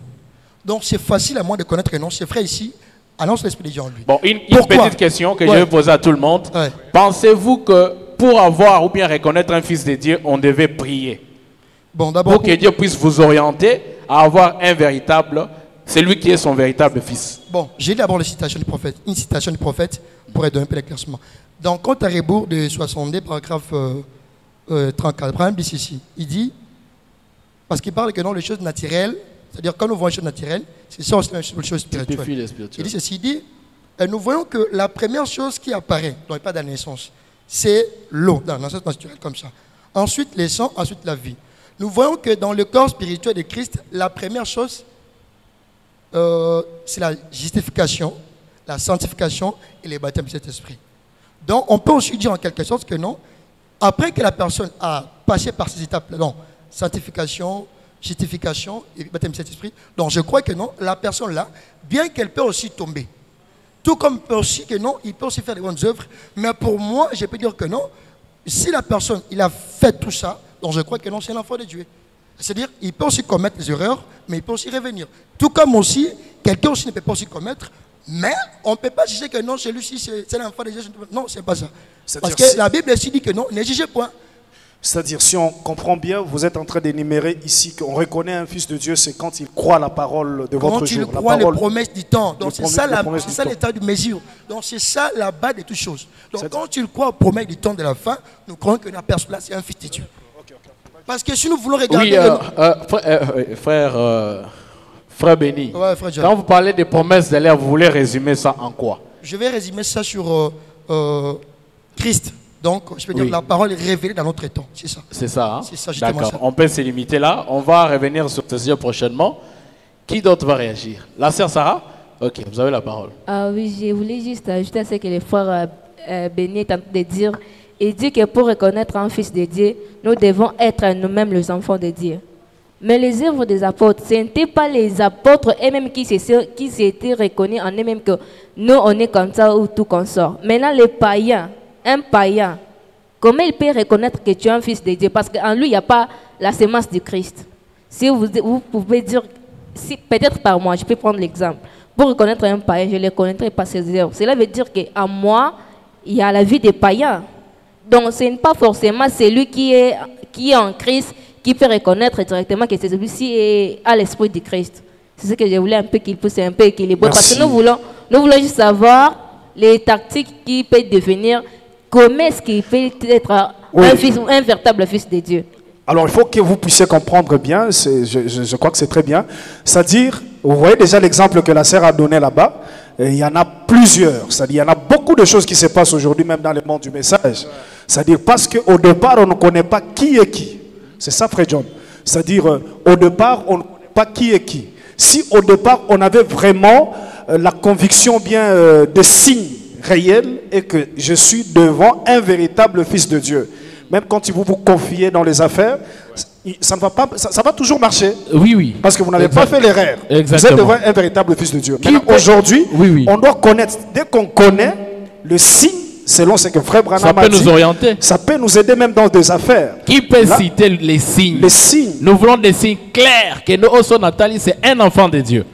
Donc c'est facile à moi de connaître que non, c'est vrai ici, annonce l'Esprit de Dieu en lui. Bon, une petite question que je vais poser à tout le monde. Pensez-vous que pour avoir ou bien reconnaître un fils de Dieu, on devait prier? Bon, d'abord, pour que Dieu puisse vous orienter à avoir un véritable, c'est lui qui est son véritable fils. Bon, j'ai d'abord une citation du prophète pour donner un peu d'éclaircissement. Dans Compte à rebours de 62, paragraphe 34, Abraham dit ceci. Il dit, parce qu'il parle que dans les choses naturelles, c'est-à-dire quand nous voyons les choses naturelles, c'est ça aussi les choses spirituelles. Il dit ceci, il dit, nous voyons que la première chose qui apparaît dans le pas de la naissance, c'est l'eau, dans la naissance naturelle comme ça. Ensuite, les sangs, ensuite la vie. Nous voyons que dans le corps spirituel de Christ, la première chose, c'est la justification, la sanctification et les baptêmes de cet esprit. Donc, on peut aussi dire en quelque sorte que non, après que la personne a passé par ces étapes-là, donc sanctification, justification et baptême du Saint-Esprit, donc je crois que non, la personne-là, bien qu'elle peut aussi tomber, tout comme peut aussi que non, il peut aussi faire des bonnes œuvres, mais pour moi, je peux dire que non, si la personne, il a fait tout ça, donc je crois que non, c'est l'enfant de Dieu. C'est-à-dire, il peut aussi commettre des erreurs, mais il peut aussi revenir. Tout comme aussi, quelqu'un aussi ne peut pas aussi commettre, mais on ne peut pas juger que non, celui-ci, c'est l'enfant de Dieu. Non, c'est pas ça. Parce que la Bible aussi dit que non, ne jugez point. C'est-à-dire, si on comprend bien, vous êtes en train d'énumérer ici qu'on reconnaît un fils de Dieu, c'est quand il croit la parole de votre jour. Quand il croit les promesses du temps. Donc c'est ça l'état de mesure. Donc c'est ça la base de toutes choses. Donc quand tu crois aux promesses du temps de la fin, nous croyons que la personne là, c'est un fils de Dieu. Parce que si nous voulons regarder... Oui, frère Béni, ouais, frère quand vous parlez des promesses de l'air, vous voulez résumer ça en quoi? Je vais résumer ça sur Christ. Donc, je peux dire que la parole est révélée dans notre temps. C'est ça. C'est ça, hein? C'est ça, justement. D'accord, on peut se limiter là. On va revenir sur ce sujet prochainement. Qui d'autre va réagir? La sœur Sarah? Ok, vous avez la parole. Ah oui, je voulais juste ajouter à ce que les frères Béni est en train de dire. Il dit que pour reconnaître un fils de Dieu, nous devons être nous-mêmes les enfants de Dieu. Mais les œuvres des apôtres, ce n'étaient pas les apôtres eux-mêmes qui s'étaient reconnus en eux-mêmes que nous, on est comme ça ou tout qu'on sort. Maintenant, les païens, un païen, comment il peut reconnaître que tu es un fils de Dieu? Parce qu'en lui, il n'y a pas la sémence du Christ. Si vous pouvez dire, si, peut-être par moi, je peux prendre l'exemple. Pour reconnaître un païen, je ne le connaîtrai pas ses œuvres. Cela veut dire qu'en moi, il y a la vie des païens. Donc, ce n'est pas forcément celui qui est en Christ qui peut reconnaître directement que celui-ci a l'esprit du Christ. C'est ce que je voulais un peu qu'il puisse un peu équilibrer. Parce que nous voulons juste savoir les tactiques qui peuvent devenir, comment est-ce qu'il peut être un véritable fils de Dieu. Alors, il faut que vous puissiez comprendre bien, je crois que c'est très bien. C'est-à-dire, vous voyez déjà l'exemple que la sœur a donné là-bas. Il y en a plusieurs. C'est-à-dire, il y en a beaucoup de choses qui se passent aujourd'hui, même dans le monde du message. C'est-à-dire, parce qu'au départ, on ne connaît pas qui est qui. C'est ça, frère John. C'est-à-dire, au départ, on ne connaît pas qui est qui. Si au départ, on avait vraiment la conviction bien des signes réels et que je suis devant un véritable fils de Dieu, même quand vous vous confiez dans les affaires, ça ne va pas, ça va toujours marcher. Oui, oui. Parce que vous n'avez pas fait l'erreur. Vous êtes devant un véritable fils de Dieu. Aujourd'hui, on doit connaître, dès qu'on connaît le signe, selon ce que frère Branham a dit, nous orienter. Ça peut nous aider même dans des affaires. Qui peut citer les signes? Les signes. Nous voulons des signes clairs que nous, Osso Nathalie, c'est un enfant de Dieu.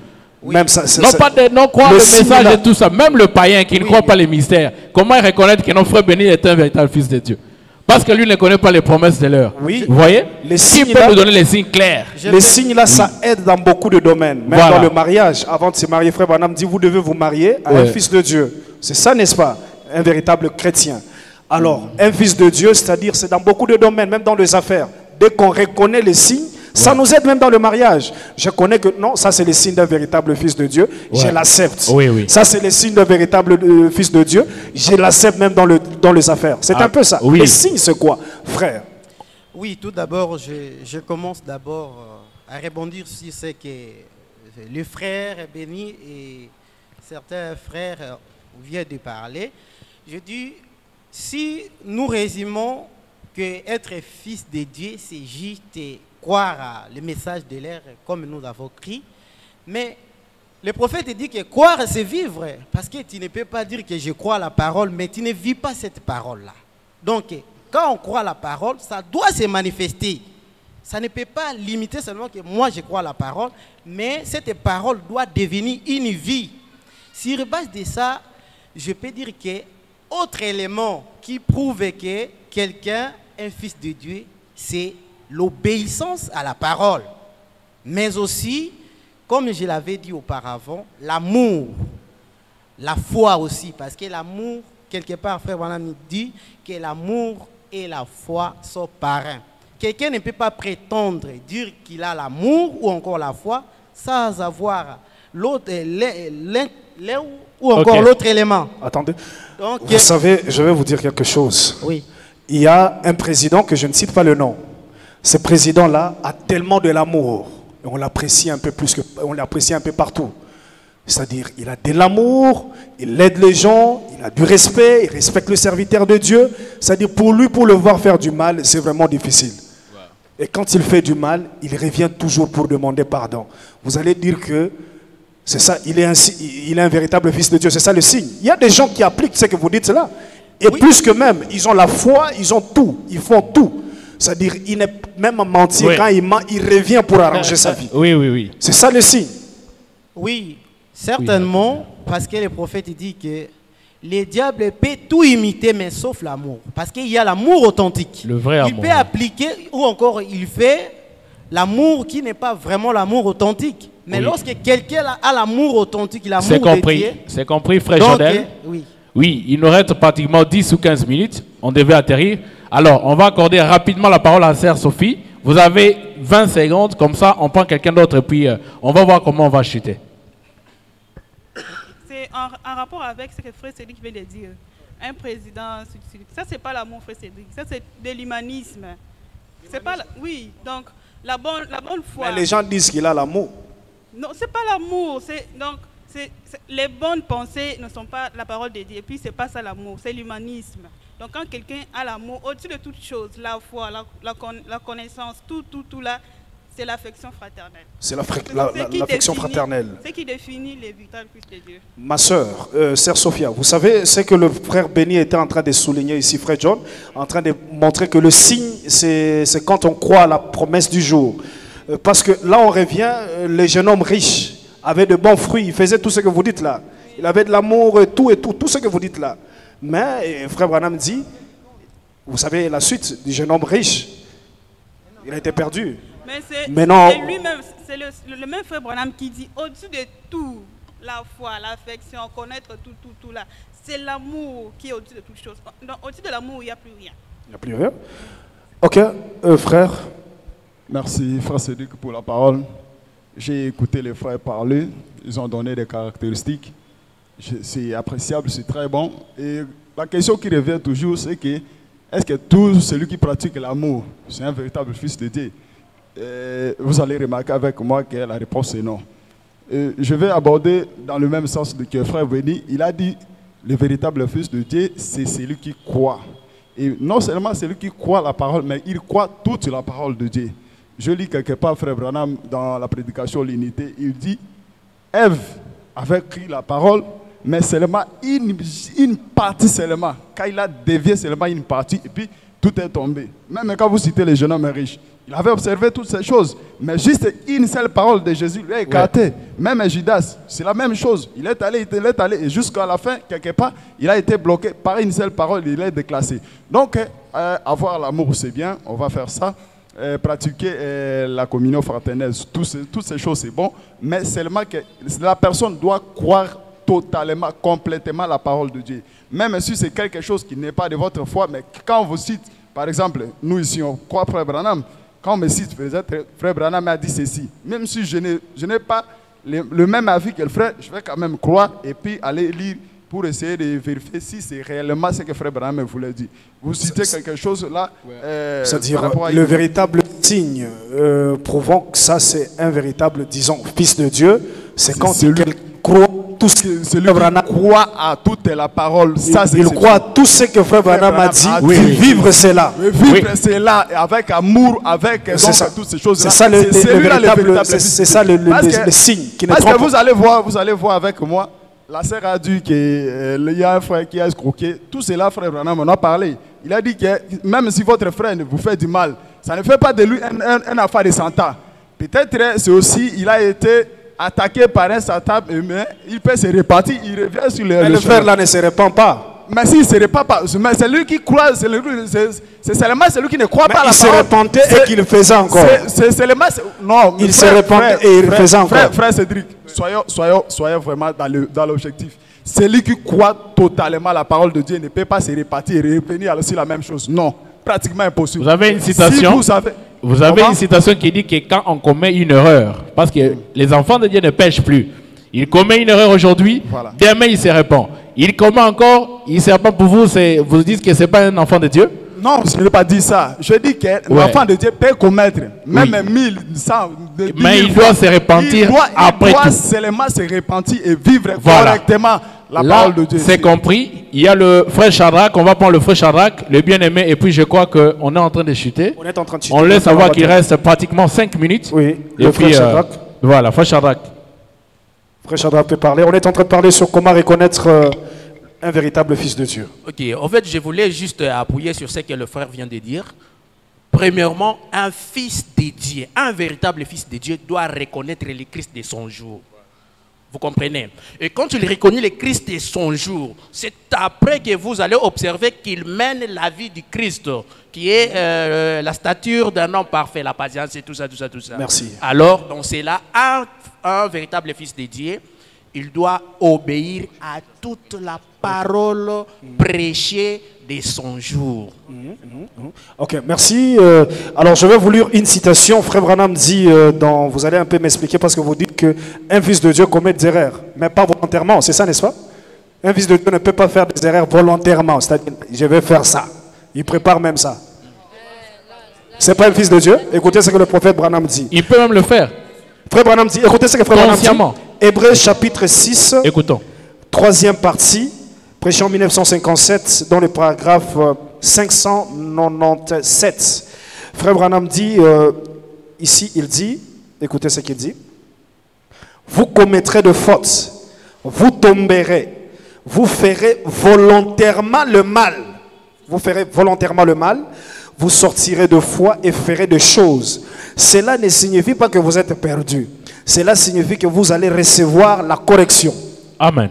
Oui. Même ça, non pas de non croire le message et tout ça. Même le païen qui ne croit pas les mystères, comment il reconnaît que notre frère Béni est un véritable fils de Dieu? Parce que lui ne connaît pas les promesses de l'heure. Oui. Vous voyez? Les qui signes peut là, nous donner les signes clairs? Les signes là, ça aide dans beaucoup de domaines. Même dans le mariage. Avant de se marier, frère Branham dit, vous devez vous marier à un fils de Dieu. C'est ça, n'est-ce pas? Un véritable chrétien. Alors, un fils de Dieu, c'est-à-dire, c'est dans beaucoup de domaines, même dans les affaires. Dès qu'on reconnaît les signes, ça nous aide même dans le mariage. Je connais que non, ça c'est le signe d'un véritable fils de Dieu, je l'accepte. Oui, oui. Ça c'est le signe d'un véritable fils de Dieu, je l'accepte même dans les affaires. C'est un peu ça. Oui. Les signes, c'est quoi, frère? Oui, tout d'abord, je commence d'abord à rebondir sur ce que le frère Béni et certains frères viennent de parler. Je dis, si nous résumons que être fils de Dieu, c'est juste croire le message de l'air comme nous avons écrit, mais le prophète dit que croire c'est vivre, parce que tu ne peux pas dire que je crois à la parole, mais tu ne vis pas cette parole-là. Donc, quand on croit à la parole, ça doit se manifester. Ça ne peut pas limiter seulement que moi je crois à la parole, mais cette parole doit devenir une vie. Sur base de ça, je peux dire que autre élément qui prouve que quelqu'un est un fils de Dieu, c'est l'obéissance à la parole. Mais aussi, comme je l'avais dit auparavant, l'amour, la foi aussi. Parce que l'amour, quelque part, frère Branham nous dit que l'amour et la foi sont parrains. Quelqu'un ne peut pas prétendre dire qu'il a l'amour ou encore la foi sans avoir l'autre, l'un ou encore l'autre élément. Attendez. Donc, vous savez, je vais vous dire quelque chose. Oui. Il y a un président que je ne cite pas le nom. Ce président-là a tellement de l'amour. On l'apprécie un peu plus que, on l'apprécie un peu partout. C'est-à-dire, il a de l'amour, il aide les gens, il a du respect, il respecte le serviteur de Dieu. C'est-à-dire, pour lui, pour le voir faire du mal, c'est vraiment difficile. Et quand il fait du mal, il revient toujours pour demander pardon. Vous allez dire que c'est ça, il est un véritable fils de Dieu. C'est ça le signe. Il y a des gens qui appliquent ce que vous dites là. Et plus que même, ils ont la foi, ils ont tout, ils font tout. C'est-à-dire, il n'est même menti, quand il ment, il revient pour arranger sa vie. Oui. C'est ça le signe. Oui, certainement, parce que le prophète dit que le diable peut tout imiter, mais sauf l'amour. Parce qu'il y a l'amour authentique. Le vrai amour. Il peut appliquer, ou encore il fait l'amour qui n'est pas vraiment l'amour authentique. Mais lorsque quelqu'un a l'amour authentique, l'amour de Dieu... C'est compris, frère donc, Jodel. Oui, il nous reste pratiquement 10 ou 15 minutes. On devait atterrir. Alors, on va accorder rapidement la parole à Sœur Sophie. Vous avez 20 secondes, comme ça, on prend quelqu'un d'autre et puis on va voir comment on va chuter. C'est en rapport avec ce que Frère Cédric vient de dire. Un président, ça c'est pas l'amour, Frère Cédric, ça c'est de l'humanisme. C'est pas, oui, donc la bonne foi. Mais les gens disent qu'il a l'amour. Non, c'est pas l'amour, les bonnes pensées ne sont pas la parole de Dieu. Et puis c'est pas ça l'amour, c'est l'humanisme. Donc quand quelqu'un a l'amour, au-dessus de toute chose, la foi, la connaissance, tout là, c'est l'affection fraternelle. C'est l'affection fraternelle. C'est qui définit les véritables fils de Dieu. Ma sœur, Sœur Sophia, vous savez ce que le frère Béni était en train de souligner ici, frère John, en train de montrer que le signe, c'est quand on croit à la promesse du jour. Parce que là, on revient, le jeune homme riche avait de bons fruits, il faisait tout ce que vous dites là. Il avait de l'amour, tout ce que vous dites là. Mais frère Branham dit, vous savez la suite du jeune homme riche, il a été perdu. Mais c'est lui-même, c'est le même frère Branham qui dit, au-dessus de tout, la foi, l'affection, connaître tout là, c'est l'amour qui est au-dessus de toute chose. Au-dessus de l'amour, il n'y a plus rien. Il n'y a plus rien. Ok, frère. Merci, frère Cédric, pour la parole. J'ai écouté les frères parler, ils ont donné des caractéristiques. C'est appréciable, c'est très bon. Et la question qui revient toujours, c'est que est-ce que tout celui qui pratique l'amour, c'est un véritable fils de Dieu? Vous allez remarquer avec moi que la réponse est non. Je vais aborder dans le même sens que frère Béni. Il a dit le véritable fils de Dieu, c'est celui qui croit. Et non seulement celui qui croit la parole, mais il croit toute la parole de Dieu. Je lis quelque part, frère Branham, dans la prédication l'unité, il dit Ève avait pris la parole, mais seulement une partie seulement. Quand il a dévié seulement une partie, et puis tout est tombé. Même quand vous citez les jeunes hommes riches, il avait observé toutes ces choses, mais juste une seule parole de Jésus lui a écarté. Ouais. Même Judas, c'est la même chose. Il est allé, et jusqu'à la fin, quelque part, il a été bloqué par une seule parole, il est déclassé. Donc, avoir l'amour, c'est bien, on va faire ça. Pratiquer la communion fraternelle, toutes ces choses, c'est bon, mais seulement que la personne doit croire totalement, complètement la parole de Dieu. Même si c'est quelque chose qui n'est pas de votre foi, mais quand on vous cite, par exemple, nous ici, on croit frère Branham, quand on me cite, frère Branham a dit ceci, même si je n'ai pas le même avis que le frère, je vais quand même croire et puis aller lire pour essayer de vérifier si c'est réellement ce que frère Branham voulait dire. Vous citez quelque chose là. C'est-à-dire le véritable signe prouvant que ça c'est un véritable, disons, fils de Dieu, c'est quand quelqu'un croit tout ce que celui qui croit à toute la parole. Il croit à tout ce que frère Branham a dit. Vivre c'est là. Vivre c'est là, avec amour, avec toutes ces choses. C'est ça le véritable. C'est ça le signe qui ne trompe pas. Parce que vous allez voir avec moi. La sœur a dit qu'il y a un frère qui a escroqué. Tout cela, frère Branham en a parlé. Il a dit que même si votre frère vous fait du mal, ça ne fait pas de lui un affaire de Satan. Peut-être c'est aussi, il a été attaqué par un Satan, mais il peut se répartir, il revient sur le frère là ne se répand pas. Mais s'il ne se répand pas, mais c'est lui qui croit, c'est seulement celui qui ne croit pas la parole. Il se répandait et qu'il le faisait encore. C'est seulement... Non, il se répandait et il le faisait encore. Frère Cédric, soyons vraiment dans l'objectif. Celui qui croit totalement la parole de Dieu ne peut pas se répartir et revenir aussi la même chose. Non, pratiquement impossible. Vous avez une citation, vous avez une citation qui dit que quand on commet une erreur, parce que les enfants de Dieu ne pêchent plus, il commet une erreur aujourd'hui, demain il se répand. Il commet encore, il ne se répand pour vous, vous dites que ce n'est pas un enfant de Dieu? Non, je n'ai pas dit ça. Je dis que l'enfant de Dieu peut commettre même 1000, 100, 10 mais 000 il doit se repentir après il doit tout. seulement se repentir et vivre Voilà. correctement la Là, parole de Dieu. c'est compris. Il y a le frère Shadrach, on va prendre le frère Shadrach, le bien-aimé, et puis je crois qu'on est en train de chuter. On est en train de chuter. On laisse savoir qu'il reste pratiquement 5 minutes. Oui, et le puis, frère Shadrach. Voilà, frère Shadrach. Frère Shadrach peut parler. On est en train de parler sur comment reconnaître un véritable fils de Dieu. Ok, en fait, je voulais juste appuyer sur ce que le frère vient de dire. Premièrement, un fils de Dieu, un véritable fils de Dieu doit reconnaître le Christ de son jour. Vous comprenez? Et quand il reconnaît le Christ de son jour, c'est après que vous allez observer qu'il mène la vie du Christ, qui est la stature d'un homme parfait, la patience et tout ça, tout ça, tout ça. Merci. Alors, donc c'est là un véritable fils de Dieu. Il doit obéir à toute la parole prêchée de son jour. Ok, merci. Alors, je vais vous lire une citation. Frère Branham dit, vous allez un peu m'expliquer parce que vous dites qu'un fils de Dieu commet des erreurs, mais pas volontairement. C'est ça, n'est-ce pas? Un fils de Dieu ne peut pas faire des erreurs volontairement. C'est-à-dire, je vais faire ça. Il prépare même ça. C'est pas un fils de Dieu. Écoutez ce que le prophète Branham dit. Il peut même le faire. Frère Branham dit, écoutez ce que Frère Branham dit. Consciemment. Hébreux chapitre 6, écoutons. 3e partie, prêché en 1957, dans le paragraphe 597. Frère Branham dit, ici il dit, écoutez ce qu'il dit, vous commettrez de fautes, vous tomberez, vous ferez volontairement le mal. Vous ferez volontairement le mal, vous sortirez de foi et ferez des choses. Cela ne signifie pas que vous êtes perdu. Cela signifie que vous allez recevoir la correction. Amen.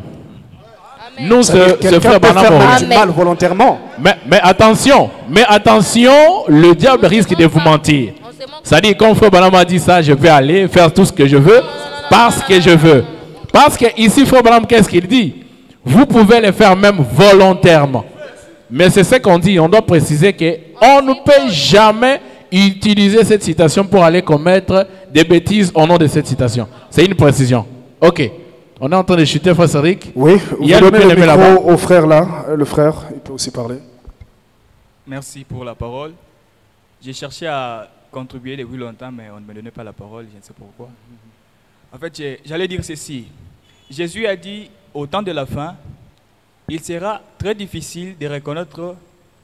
Nous, ce frère Branham, faire du mal volontairement. Mais attention, le diable risque de vous mentir. C'est-à-dire, quand frère Branham a dit ça, je vais aller faire tout ce que je veux, parce que je veux. Parce que ici, frère Branham, qu'est-ce qu'il dit? Vous pouvez le faire même volontairement. Mais c'est ce qu'on dit, on doit préciser qu'on ne peut jamais utiliser cette citation pour aller commettre des bêtises au nom de cette citation. C'est une précision. Ok. On est en train de chuter, frère Cédric. Oui, il y a le micro là-bas. Au frère là, le frère, il peut aussi parler. Merci pour la parole. J'ai cherché à contribuer depuis longtemps, mais on ne me donnait pas la parole, je ne sais pourquoi. En fait, j'allais dire ceci. Jésus a dit, au temps de la fin, il sera très difficile de reconnaître,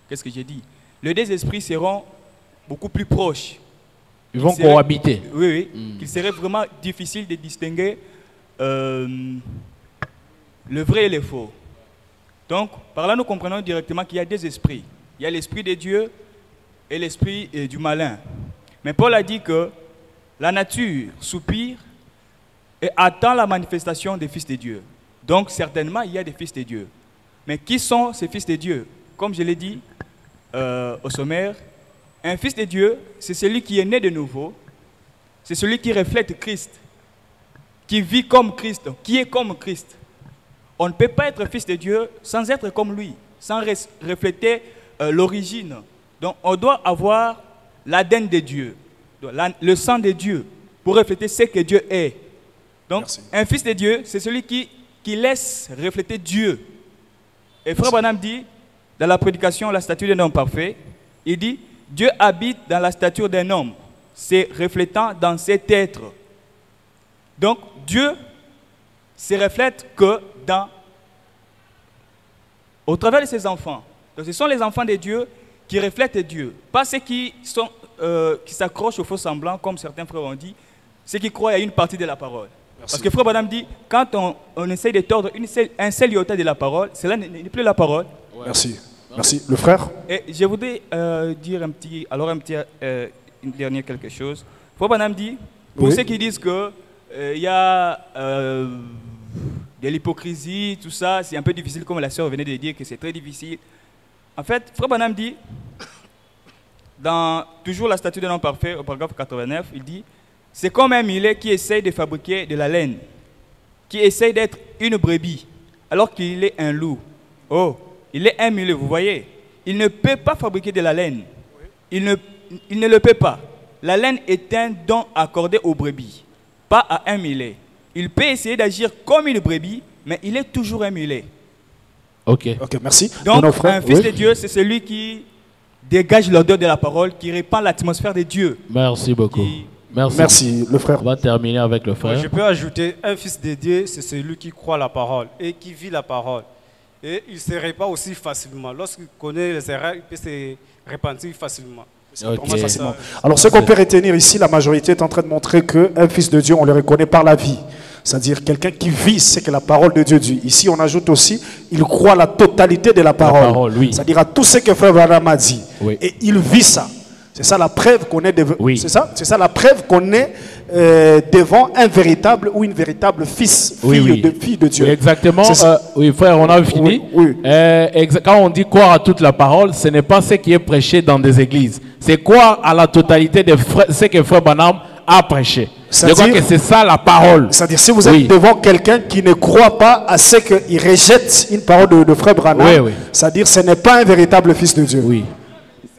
qu'est-ce que j'ai dit? Les deux esprits seront beaucoup plus proches. Ils vont cohabiter. Oui, oui. Qu'il serait vraiment difficile de distinguer le vrai et le faux. Donc, par là, nous comprenons directement qu'il y a deux esprits. Il y a l'esprit de Dieu et l'esprit du malin. Mais Paul a dit que la nature soupire et attend la manifestation des fils de Dieu. Donc, certainement, il y a des fils de Dieu. Mais qui sont ces fils de Dieu? Comme je l'ai dit au sommaire, un fils de Dieu, c'est celui qui est né de nouveau, c'est celui qui reflète Christ, qui vit comme Christ, qui est comme Christ. On ne peut pas être fils de Dieu sans être comme lui, sans refléter l'origine. Donc on doit avoir l'ADN de Dieu, le sang de Dieu, pour refléter ce que Dieu est. Donc un fils de Dieu, c'est celui qui laisse refléter Dieu. Et Frère Branham dit, dans la prédication, la stature d'un homme parfait, il dit, Dieu habite dans la stature d'un homme, c'est reflétant dans cet être. Donc Dieu se reflète que au travers de ses enfants. Donc ce sont les enfants de Dieu qui reflètent Dieu, pas ceux qui s'accrochent aux faux semblants, comme certains frères ont dit, ceux qui croient à une partie de la parole. Merci. Parce que Frère Branham dit, quand on essaye de tordre un seul iota de la parole, cela n'est plus la parole. Ouais. Merci. Merci. Le frère? Et je voudrais dire une dernière quelque chose. Frère Branham dit, pour ceux qui disent que il y a de l'hypocrisie, tout ça, c'est un peu difficile, comme la sœur venait de dire que c'est très difficile. En fait, Frère Branham dit, dans toujours la statue d'un homme parfait, au paragraphe 89, il dit, c'est comme un mulet qui essaye de fabriquer de la laine, qui essaye d'être une brebis, alors qu'il est un loup. Oh, il est un mulet, vous voyez. Il ne peut pas fabriquer de la laine. Il ne le peut pas. La laine est un don accordé aux brebis, pas à un mulet. Il peut essayer d'agir comme une brebis, mais il est toujours un mulet. Ok. Ok, merci. Donc, un fils de Dieu, c'est celui qui dégage l'odeur de la parole, qui répand l'atmosphère de Dieu. Merci beaucoup. Merci, le frère. On va terminer avec le frère. Je peux ajouter, un fils de Dieu, c'est celui qui croit la parole et qui vit la parole. Et il ne se répand aussi facilement. Lorsqu'il connaît les erreurs, il peut se repentir facilement. Okay. Facilement. Alors ce qu'on peut retenir ici, la majorité est en train de montrer qu'un fils de Dieu, on le reconnaît par la vie. C'est-à-dire quelqu'un qui vit ce que la parole de Dieu dit. Ici, on ajoute aussi, il croit la totalité de la parole. Oui. C'est-à-dire à tout ce que Frère Branham a dit. Oui. Et il vit ça. C'est ça la preuve qu'on est oui. C'est ça la preuve qu'on est devant un véritable ou une véritable fille de Dieu. Oui, exactement. Oui, frère, on a fini. Oui. Quand on dit croire à toute la parole, ce n'est pas ce qui est prêché dans des églises. C'est croire à la totalité de ce que Frère Branham a prêché. Je crois que c'est ça la parole. C'est-à-dire si vous êtes devant quelqu'un qui ne croit pas à ce qu'il rejette une parole de Frère Branham, c'est-à-dire ce n'est pas un véritable fils de Dieu. Oui.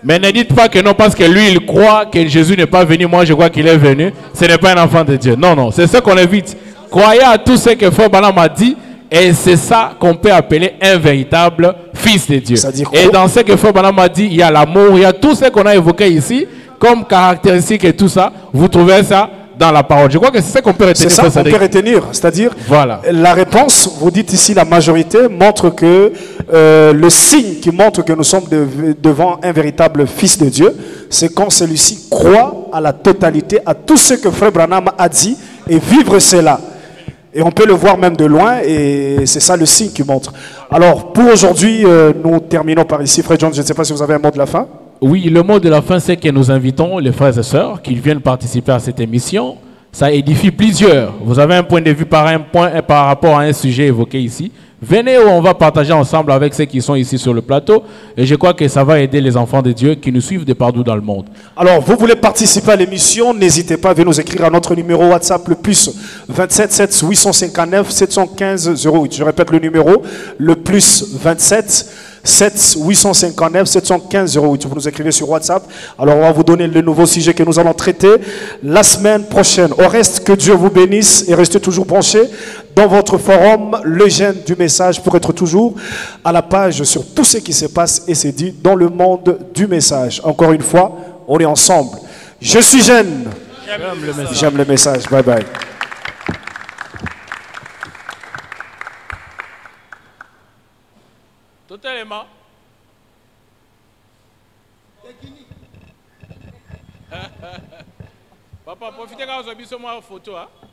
Mais ne dites pas que non, parce que lui, il croit que Jésus n'est pas venu. Moi, je crois qu'il est venu. Ce n'est pas un enfant de Dieu. Non, non, c'est ce qu'on évite. Croyez à tout ce que Frère Branham a dit. Et c'est ça qu'on peut appeler un véritable fils de Dieu. Et dans ce que Frère Branham a dit, il y a l'amour, il y a tout ce qu'on a évoqué ici, comme caractéristique et tout ça. Vous trouvez ça dans la parole. Je crois que c'est ça qu'on peut retenir. C'est ça qu'on peut retenir. C'est-à-dire, la réponse, vous dites ici, la majorité montre que le signe qui montre que nous sommes devant un véritable fils de Dieu, c'est quand celui-ci croit à la totalité, à tout ce que Frère Branham a dit et vivre cela. Et on peut le voir même de loin et c'est ça le signe qui montre. Alors, pour aujourd'hui, nous terminons par ici. Frère John, je ne sais pas si vous avez un mot de la fin. Oui, le mot de la fin, c'est que nous invitons les frères et sœurs qui viennent participer à cette émission. Ça édifie plusieurs. Vous avez un point de vue par rapport à un sujet évoqué ici. Venez où on va partager ensemble avec ceux qui sont ici sur le plateau. Et je crois que ça va aider les enfants de Dieu qui nous suivent de partout dans le monde. Alors, vous voulez participer à l'émission, n'hésitez pas à venir nous écrire à notre numéro WhatsApp, le plus 27 7 859 715 08. Je répète le numéro, le plus 27 7 859 715 08. Vous nous écrivez sur WhatsApp. Alors on va vous donner le nouveau sujet que nous allons traiter la semaine prochaine. Au reste, que Dieu vous bénisse et restez toujours branchés dans votre forum, le gène du message, pour être toujours à la page sur tout ce qui se passe et s'est dit dans le monde du message. Encore une fois, on est ensemble. Je suis Gêne. J'aime le message. Bye bye. Totalement. Papa, profitez quand vous avez mis sur moi photo. Hein?